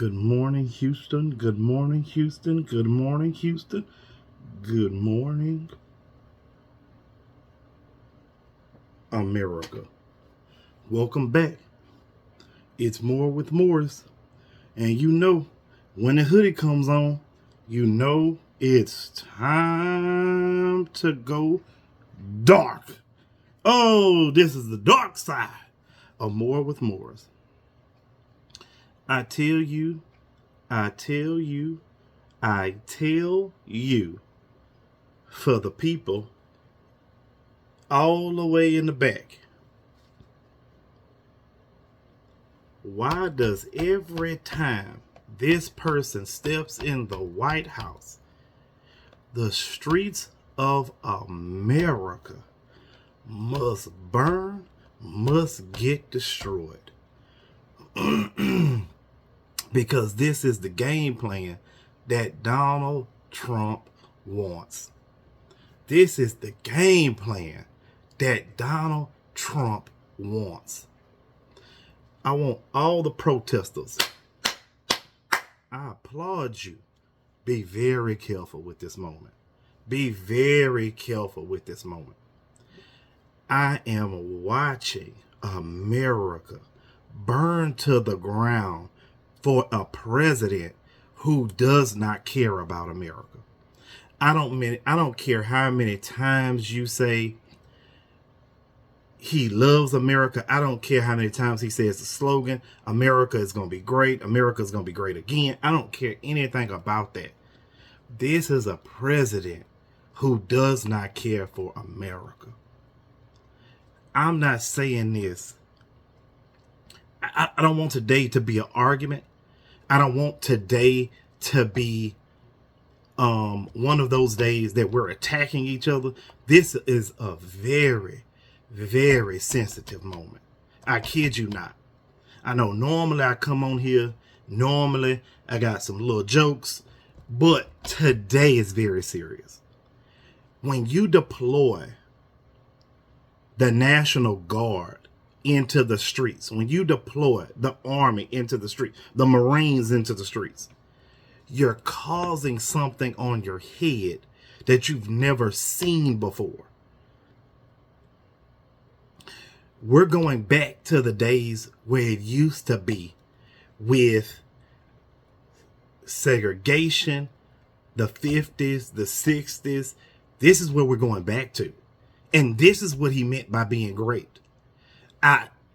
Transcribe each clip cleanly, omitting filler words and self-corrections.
Good morning, Houston. Good morning, Houston. Good morning, Houston. Good morning, America. Welcome back. It's More with Morris. And you know, when the hoodie comes on, you know it's time to go dark. Oh, this is the dark side of More with Morris. I tell you, I tell you, I tell you, for the people all the way in the back. Why does every time this person steps in the White House, the streets of America must burn, must get destroyed? Because this is the game plan that Donald Trump wants. This is the game plan that Donald Trump wants. I want all the protesters. I applaud you. Be very careful with this moment. Be very careful with this moment. I am watching America burn to the ground for a president who does not care about America. I don't care how many times you say he loves America. I don't care how many times he says the slogan, America is going to be great. America is going to be great again. I don't care anything about that. This is a president who does not care for America. I'm not saying this. I don't want today to be an argument. I don't want today to be one of those days that we're attacking each other. This is a very, very sensitive moment. I kid you not. I know normally I come on here, normally I got some little jokes, but today is very serious. When you deploy the National Guard into the streets, when you deploy the Army into the streets, the Marines into the streets, you're causing something on your head that you've never seen before. We're going back to the days where it used to be with segregation, the 50s, the 60s. This is where we're going back to. And this is what he meant by being great.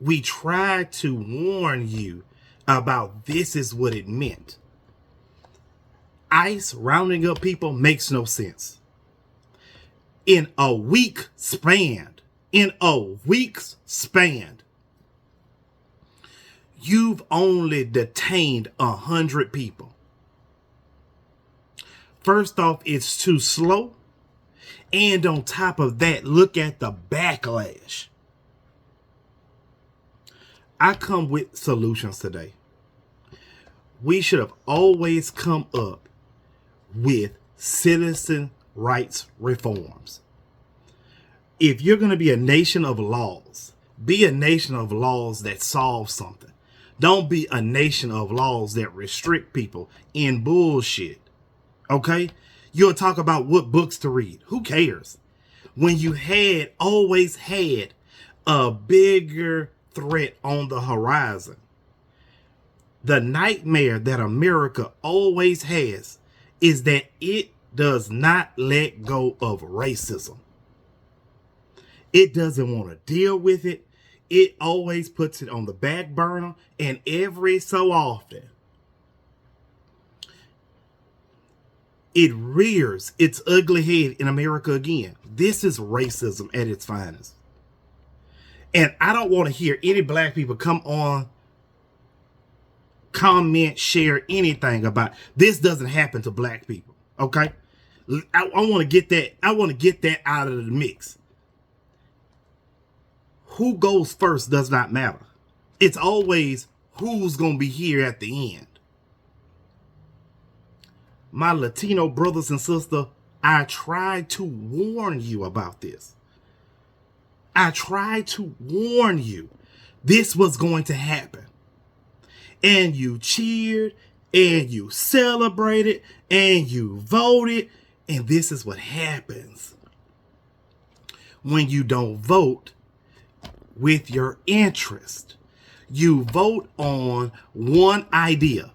We tried to warn you about this is what it meant. ICE rounding up people makes no sense. In a week's span, you've only detained 100 people. First off, it's too slow. And on top of that, look at the backlash. I come with solutions today. We should have always come up with citizen rights reforms. If you're going to be a nation of laws, be a nation of laws that solve something. Don't be a nation of laws that restrict people in bullshit. Okay? You'll talk about what books to read. Who cares? When you always had a bigger threat on the horizon. The nightmare that America always has is that it does not let go of racism. It doesn't want to deal with it. It always puts it on the back burner, and every so often it rears its ugly head in America again. This is racism at its finest. And I don't want to hear any black people come on, comment, share anything about this doesn't happen to black people. Okay? I want to get that. I want to get that out of the mix. Who goes first does not matter. It's always who's going to be here at the end. My Latino brothers and sisters, I tried to warn you about this. I tried to warn you this was going to happen. And you cheered and you celebrate it and you vote it. And this is what happens when you don't vote with your interest. You vote on one idea.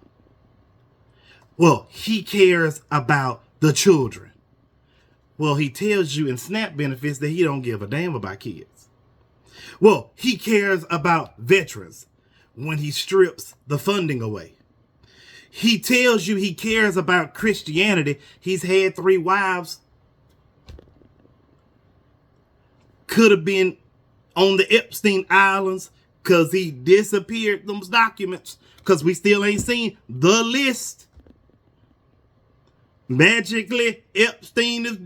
Well, he cares about the children. Well, he tells you in SNAP benefits that he don't give a damn about kids. Well, he cares about veterans when he strips the funding away. He tells you he cares about Christianity. He's had 3 wives. Could have been on the Epstein Islands because he disappeared those documents because we still ain't seen the list. Magically, Epstein is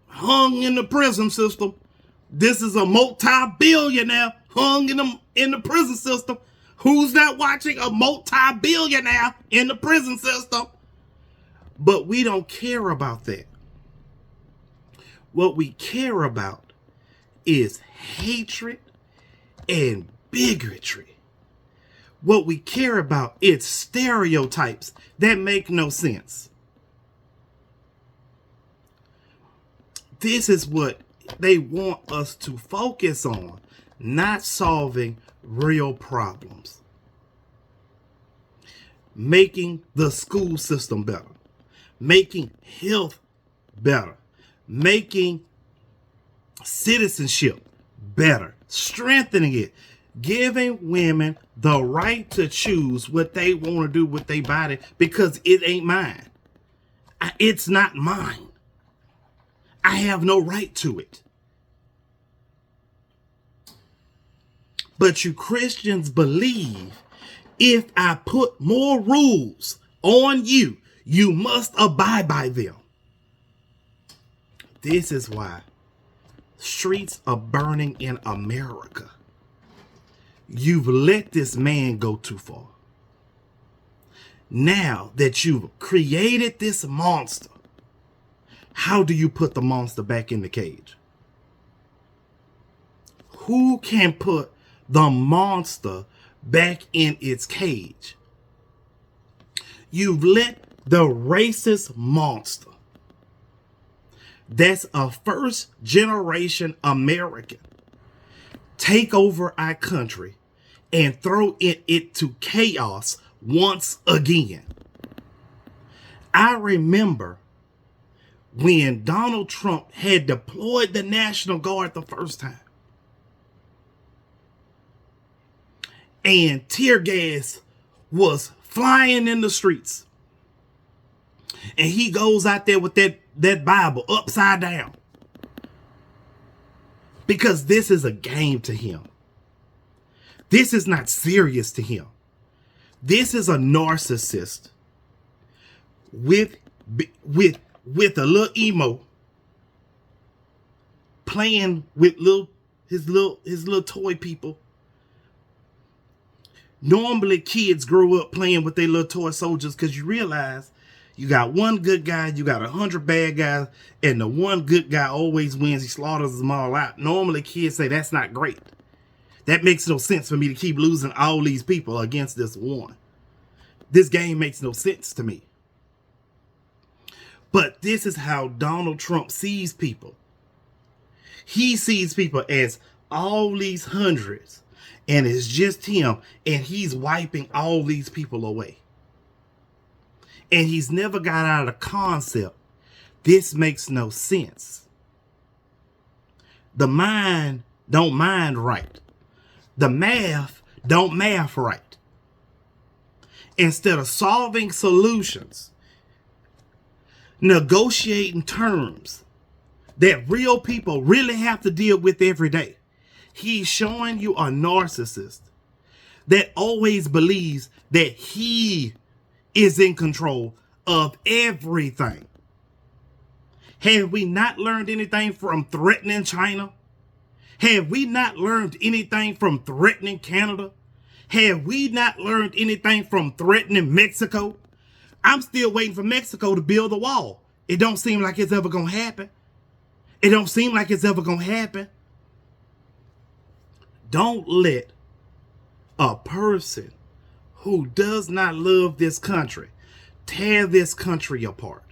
hung in the prison system. This is a multi-billionaire hung in the prison system. Who's not watching a multi-billionaire in the prison system? But we don't care about that. What we care about is hatred and bigotry. What we care about is stereotypes that make no sense. This is what they want us to focus on, not solving real problems. Making the school system better, making health better, making citizenship better, strengthening it, giving women the right to choose what they want to do with their body because it ain't mine. It's not mine. I have no right to it. But you Christians believe if I put more rules on you, you must abide by them. This is why streets are burning in America. You've let this man go too far. Now that you've created this monster, how do you put the monster back in the cage? Who can put the monster back in its cage? You've let the racist monster, that's a first generation American, take over our country and throw it to chaos once again. I remember when Donald Trump had deployed the National Guard the first time. And tear gas was flying in the streets. And he goes out there with that Bible upside down. Because this is a game to him. This is not serious to him. This is a narcissist with a little emo playing with his little toy people. Normally kids grow up playing with their little toy soldiers because you realize you got one good guy, you got 100 bad guys, and the one good guy always wins. He slaughters them all out. Normally kids say that's not great. That makes no sense for me to keep losing all these people against this one. This game makes no sense to me. But this is how Donald Trump sees people. He sees people as all these hundreds, and it's just him, and he's wiping all these people away. And he's never got out of the concept, this makes no sense. The mind don't mind right. The math don't math right. Instead of solving solutions, negotiating terms that real people really have to deal with every day, he's showing you a narcissist that always believes that he is in control of everything. Have we not learned anything from threatening China? Have we not learned anything from threatening Canada? Have we not learned anything from threatening Mexico? I'm still waiting for Mexico to build a wall. It don't seem like it's ever going to happen. It don't seem like it's ever going to happen. Don't let a person who does not love this country, tear this country apart.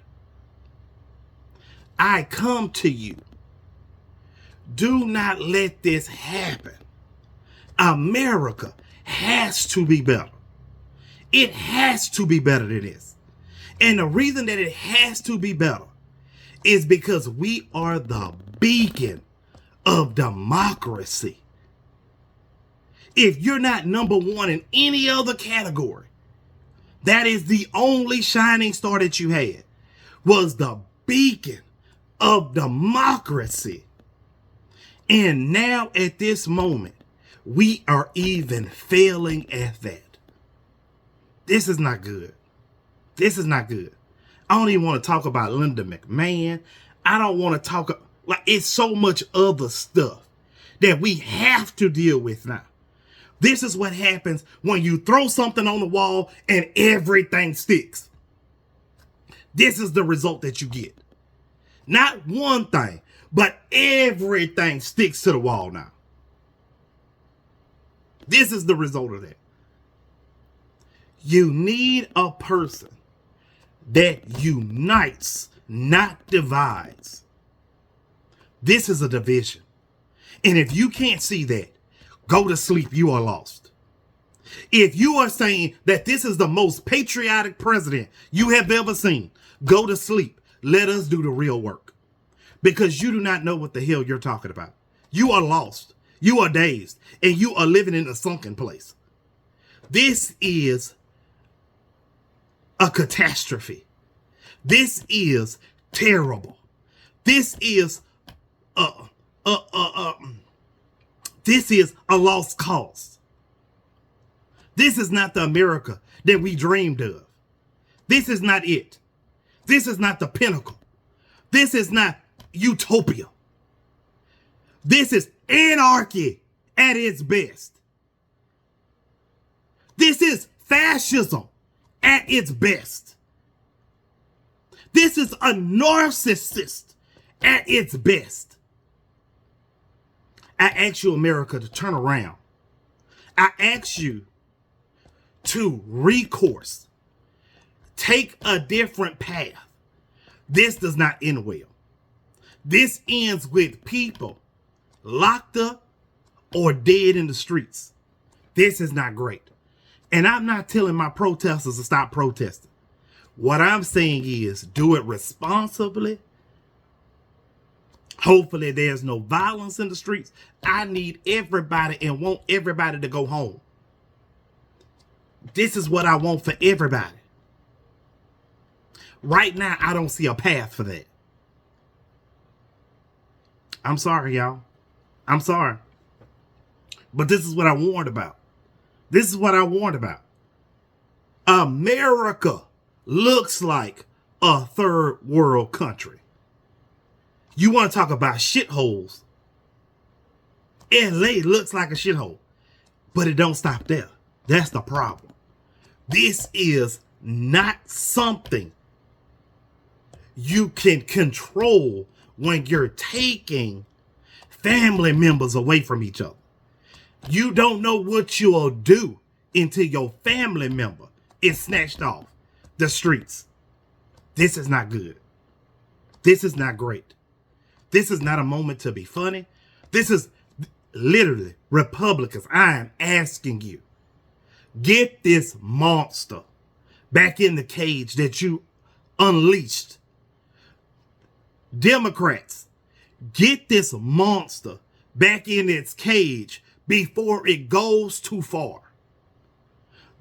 I come to you. Do not let this happen. America has to be better. It has to be better than this. And the reason that it has to be better is because we are the beacon of democracy. If you're not number one in any other category, that is the only shining star that you had, was the beacon of democracy. And now at this moment, we are even failing at that. This is not good. This is not good. I don't even want to talk about Linda McMahon. I don't want to talk, like, it's so much other stuff that we have to deal with now. This is what happens when you throw something on the wall and everything sticks. This is the result that you get. Not one thing, but everything sticks to the wall now. This is the result of that. You need a person that unites, not divides. This is a division. And if you can't see that, go to sleep. You are lost. If you are saying that this is the most patriotic president you have ever seen, go to sleep. Let us do the real work. Because you do not know what the hell you're talking about. You are lost. You are dazed. And you are living in a sunken place. This is a catastrophe. This is terrible. This is this is a lost cause. This is not the America that we dreamed of. This is not it. This is not the pinnacle. This is not utopia. This is anarchy at its best. This is fascism at its best. This is a narcissist at its best. I ask you, America, to turn around. I ask you to recourse. Take a different path. This does not end well. This ends with people locked up or dead in the streets. This is not great. And I'm not telling my protesters to stop protesting. What I'm saying is do it responsibly. Hopefully there's no violence in the streets. I need everybody and want everybody to go home. This is what I want for everybody. Right now, I don't see a path for that. I'm sorry, y'all. I'm sorry. But this is what I warned about. This is what I warned about. America looks like a third world country. You want to talk about shitholes? LA looks like a shithole. But it don't stop there. That's the problem. This is not something you can control when you're taking family members away from each other. You don't know what you'll do until your family member is snatched off the streets. This is not good. This is not great. This is not a moment to be funny. This is literally, Republicans, I am asking you, get this monster back in the cage that you unleashed. Democrats, get this monster back in its cage before it goes too far.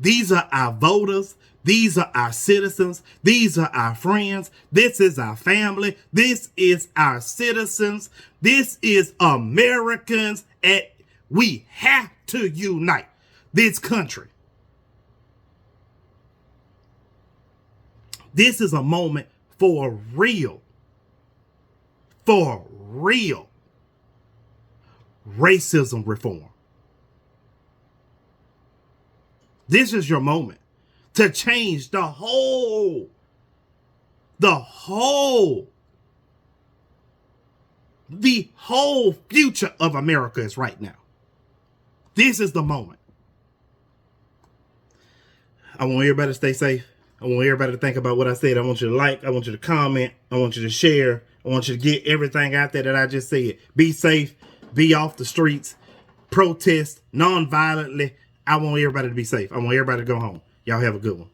These are our voters. These are our citizens. These are our friends. This is our family. This is our citizens. This is Americans. We have to unite this country. This is a moment for real racism reform. This is your moment to change the whole future of America is right now. This is the moment. I want everybody to stay safe. I want everybody to think about what I said. I want you to like. I want you to comment. I want you to share. I want you to get everything out there that I just said. Be safe. Be off the streets. Protest non-violently. I want everybody to be safe. I want everybody to go home. Y'all have a good one.